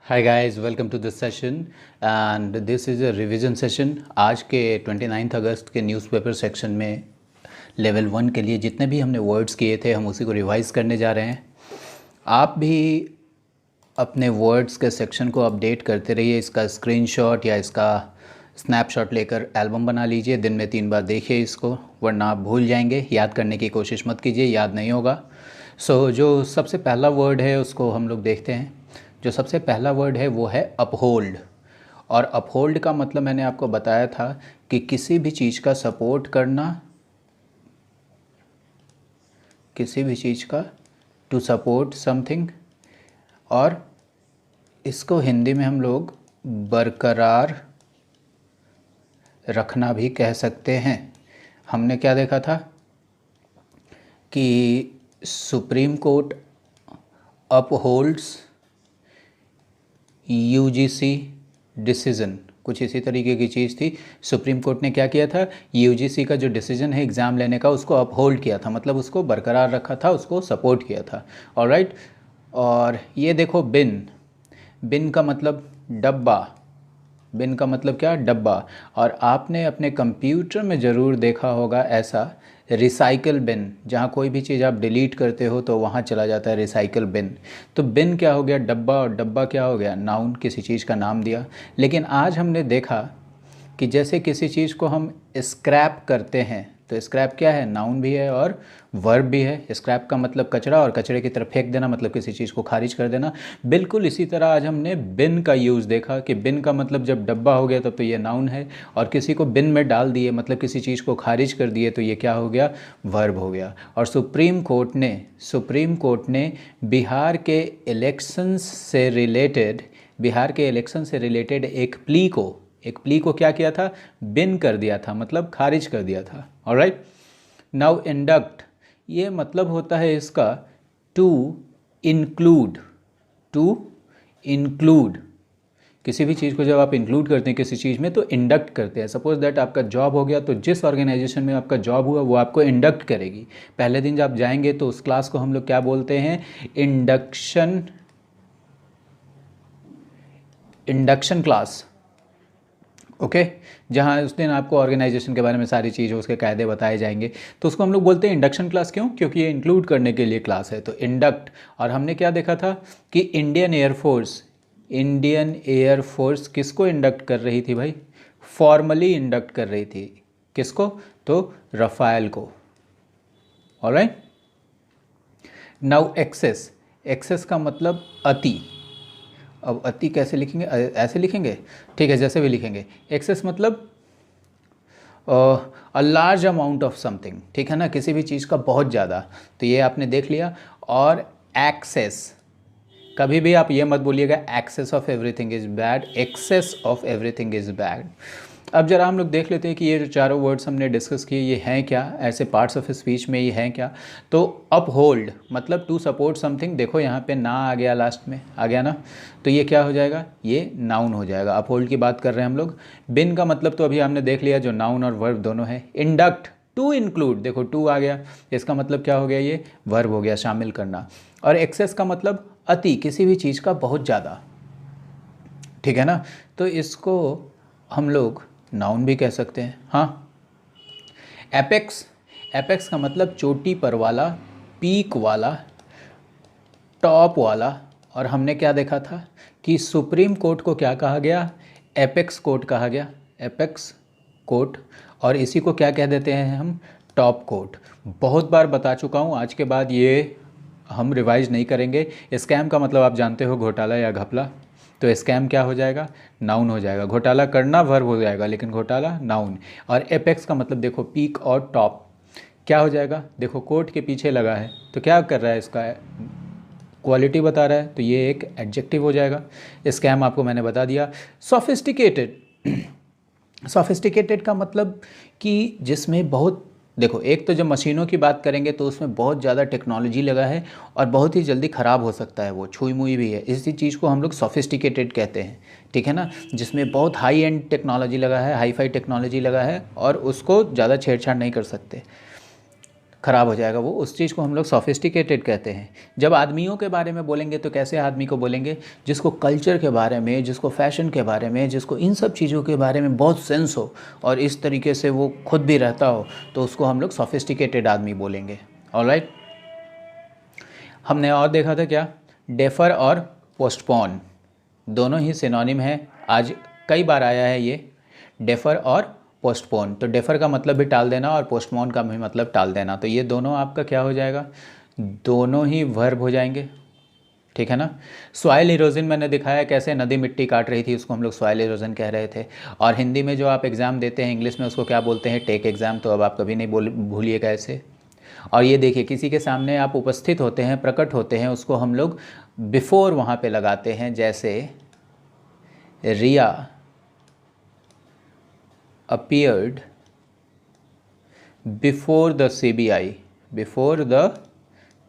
Hi guys, welcome to this session and this is a revision session. आज के 29 अगस्त के newspaper section में level 1 के लिए जितने भी हमने वर्ड्स किए थे हम उसी को रिवाइज करने जा रहे हैं। आप भी अपने वर्ड्स के सेक्शन को अपडेट करते रहिए। इसका स्क्रीनशॉट या इसका स्नैपशॉट लेकर एल्बम बना लीजिए। दिन में 3 बार देखिए इसको, वरना आप भूल जाएंगे। याद करने की कोशिश मत कीजिए, याद नहीं होगा। जो सबसे पहला वर्ड है उसको हम लोग देखते हैं। जो सबसे पहला वर्ड है वो है अपहोल्ड। और अपहोल्ड का मतलब मैंने आपको बताया था कि किसी भी चीज़ का सपोर्ट करना, किसी भी चीज़ का टू सपोर्ट समथिंग, और इसको हिंदी में हम लोग बरकरार रखना भी कह सकते हैं। हमने क्या देखा था कि supreme court upholds UGC decision, कुछ इसी तरीके की चीज़ थी। सुप्रीम कोर्ट ने क्या किया था, यूजीसी का जो डिसीजन है एग्ज़ाम लेने का उसको अपहोल्ड किया था, मतलब उसको बरकरार रखा था, उसको सपोर्ट किया था। ऑलराइट। और ये देखो बिन, बिन का मतलब डब्बा, बिन का मतलब क्या, डब्बा। और आपने अपने कंप्यूटर में ज़रूर देखा होगा ऐसा रिसाइकल बिन, जहाँ कोई भी चीज़ आप डिलीट करते हो तो वहाँ चला जाता है रिसाइकल बिन। तो बिन क्या हो गया, डब्बा, और डब्बा क्या हो गया, नाउन, किसी चीज़ का नाम दिया। लेकिन आज हमने देखा कि जैसे किसी चीज़ को हम स्क्रैप करते हैं, तो स्क्रैप क्या है, नाउन भी है और वर्ब भी है। स्क्रैप का मतलब कचरा, और कचरे की तरफ फेंक देना मतलब किसी चीज़ को खारिज कर देना। बिल्कुल इसी तरह आज हमने बिन का यूज़ देखा कि बिन का मतलब जब डब्बा हो गया तब तो ये नाउन है, और किसी को बिन में डाल दिए मतलब किसी चीज़ को खारिज कर दिए तो ये क्या हो गया, वर्ब हो गया। और सुप्रीम कोर्ट ने बिहार के इलेक्शंस से रिलेटेड, बिहार के इलेक्शन से रिलेटेड एक प्ली को क्या किया था, बिन कर दिया था, मतलब खारिज कर दिया था। ऑलराइट। नाउ इंडक्ट, ये मतलब होता है इसका टू इंक्लूड, टू इंक्लूड। किसी भी चीज़ को जब आप इंक्लूड करते हैं किसी चीज़ में तो इंडक्ट करते हैं। सपोज दैट आपका जॉब हो गया तो जिस ऑर्गेनाइजेशन में आपका जॉब हुआ वो आपको इंडक्ट करेगी। पहले दिन जब आप जाएंगे तो उस क्लास को हम लोग क्या बोलते हैं, इंडक्शन क्लास। ओके। जहाँ उस दिन आपको ऑर्गेनाइजेशन के बारे में सारी चीज़, उसके कायदे बताए जाएंगे, तो उसको हम लोग बोलते हैं इंडक्शन क्लास। क्यों? क्योंकि ये इंक्लूड करने के लिए क्लास है, तो इंडक्ट। और हमने क्या देखा था कि इंडियन एयरफोर्स किसको इंडक्ट कर रही थी भाई, फॉर्मली इंडक्ट कर रही थी। किसको? तो रफाल को। ऑलराइट। नाउ एक्सेस, एक्सेस का मतलब अति। अब अति कैसे लिखेंगे, ऐसे लिखेंगे, ठीक है, जैसे भी लिखेंगे। एक्सेस मतलब a large amount of something, ठीक है ना, किसी भी चीज़ का बहुत ज़्यादा। तो ये आपने देख लिया। और एक्सेस, कभी भी आप ये मत बोलिएगा excess of everything is bad, excess of everything is bad. अब जरा हम लोग देख लेते हैं कि ये जो चारों वर्ड्स हमने डिस्कस किए ये हैं क्या, ऐसे पार्ट्स ऑफ स्पीच में ये हैं क्या। तो अपहोल्ड मतलब टू सपोर्ट समथिंग, देखो यहाँ पे ना आ गया, लास्ट में आ गया ना, तो ये क्या हो जाएगा, ये नाउन हो जाएगा। अपहोल्ड की बात कर रहे हैं हम लोग। बिन का मतलब तो अभी हमने देख लिया, जो नाउन और वर्ब दोनों है। इंडक्ट, टू इंक्लूड, देखो टू आ गया, इसका मतलब क्या हो गया, ये वर्ब हो गया, शामिल करना। और एक्सेस का मतलब अति, किसी भी चीज़ का बहुत ज़्यादा, ठीक है ना। तो इसको हम लोग नाउन भी कह सकते हैं। हाँ। एपेक्स, एपेक्स का मतलब चोटी पर वाला, पीक वाला, टॉप वाला। और हमने क्या देखा था कि सुप्रीम कोर्ट को क्या कहा गया, एपेक्स कोर्ट कहा गया, एपेक्स कोर्ट। और इसी को क्या कह देते हैं हम, टॉप कोर्ट। बहुत बार बता चुका हूँ, आज के बाद ये हम रिवाइज नहीं करेंगे। स्कैम का मतलब आप जानते हो, घोटाला या घपला। तो स्कैम क्या हो जाएगा, नाउन हो जाएगा। घोटाला करना वर्ब हो जाएगा, लेकिन घोटाला नाउन। और एपेक्स का मतलब देखो पीक और टॉप, क्या हो जाएगा, देखो कोर्ट के पीछे लगा है तो क्या कर रहा है, इसका क्वालिटी बता रहा है, तो ये एक एडजेक्टिव हो जाएगा। स्कैम आपको मैंने बता दिया। सोफिस्टिकेटेड, सोफिस्टिकेटेड का मतलब कि जिसमें बहुत, देखो एक तो जब मशीनों की बात करेंगे तो उसमें बहुत ज़्यादा टेक्नोलॉजी लगा है और बहुत ही जल्दी ख़राब हो सकता है, वो छुई मुई भी है, इसी चीज़ को हम लोग सोफिस्टिकेटेड कहते हैं, ठीक है ना। जिसमें बहुत हाई एंड टेक्नोलॉजी लगा है, हाई फाई टेक्नोलॉजी लगा है, और उसको ज़्यादा छेड़छाड़ नहीं कर सकते। ख़राब हो जाएगा वो, उस चीज़ को हम लोग सोफिस्टिकेटेड कहते हैं। जब आदमियों के बारे में बोलेंगे तो कैसे आदमी को बोलेंगे, जिसको कल्चर के बारे में, जिसको फैशन के बारे में, जिसको इन सब चीज़ों के बारे में बहुत सेंस हो और इस तरीके से वो खुद भी रहता हो, तो उसको हम लोग सोफिस्टिकेटेड आदमी बोलेंगे। ऑलराइट, हमने और देखा था क्या, डेफर और पोस्टपोन दोनों ही सिनोनिम है। आज कई बार आया है ये डेफर और पोस्टपोन। तो डेफर का मतलब भी टाल देना और पोस्टपोन का भी मतलब टाल देना, तो ये दोनों आपका क्या हो जाएगा, दोनों ही वर्ब हो जाएंगे, ठीक है ना। सॉइल इरोजन मैंने दिखाया कैसे नदी मिट्टी काट रही थी, उसको हम लोग सॉइल इरोजन कह रहे थे। और हिंदी में जो आप एग्ज़ाम देते हैं इंग्लिश में, उसको क्या बोलते हैं, टेक एग्ज़ाम। तो अब आप कभी नहीं भूलिएगा ऐसे। और ये देखिए, किसी के सामने आप उपस्थित होते हैं, प्रकट होते हैं, उसको हम लोग बिफोर वहाँ पे लगाते हैं, जैसे रिया appeared before the CBI, before the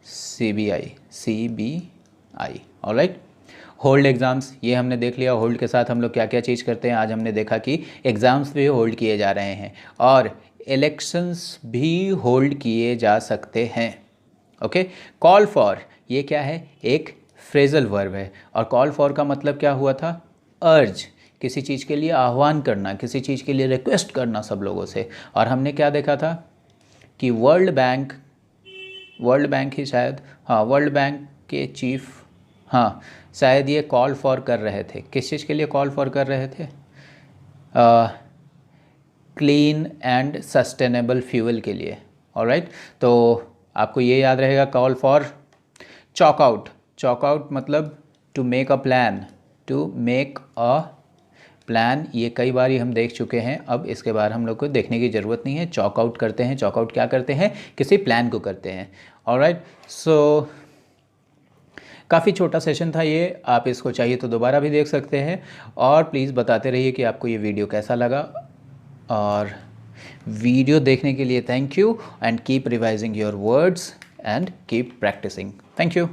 CBI, alright. Hold exams, ये हमने देख लिया, होल्ड के साथ हम लोग क्या क्या चीज़ करते हैं। आज हमने देखा कि एग्ज़ाम्स भी होल्ड किए जा रहे हैं और इलेक्शंस भी होल्ड किए जा सकते हैं। ओके, कॉल फॉर, ये क्या है, एक फ्रेजल वर्ब है। और कॉल फॉर का मतलब क्या हुआ था, अर्ज, किसी चीज़ के लिए आह्वान करना, किसी चीज़ के लिए रिक्वेस्ट करना सब लोगों से। और हमने क्या देखा था कि वर्ल्ड बैंक ही शायद, हाँ वर्ल्ड बैंक के चीफ, हाँ शायद ये कॉल फॉर कर रहे थे, किस चीज़ के लिए कॉल फॉर कर रहे थे, क्लीन एंड सस्टेनेबल फ्यूल के लिए। ऑलराइट, तो आपको ये याद रहेगा, कॉल फॉर चॉकआउट, चॉकआउट मतलब to make a plan, to make a plan. ये कई बार ही हम देख चुके हैं, अब इसके बारे हम लोग को देखने की ज़रूरत नहीं है। चॉकआउट करते हैं, चॉकआउट क्या करते हैं, किसी प्लान को करते हैं। ऑलराइट, सो काफ़ी छोटा सेशन था ये, आप इसको चाहिए तो दोबारा भी देख सकते हैं। और प्लीज़ बताते रहिए कि आपको ये वीडियो कैसा लगा। और वीडियो देखने के लिए thank you, and keep revising your words and keep practising. Thank you.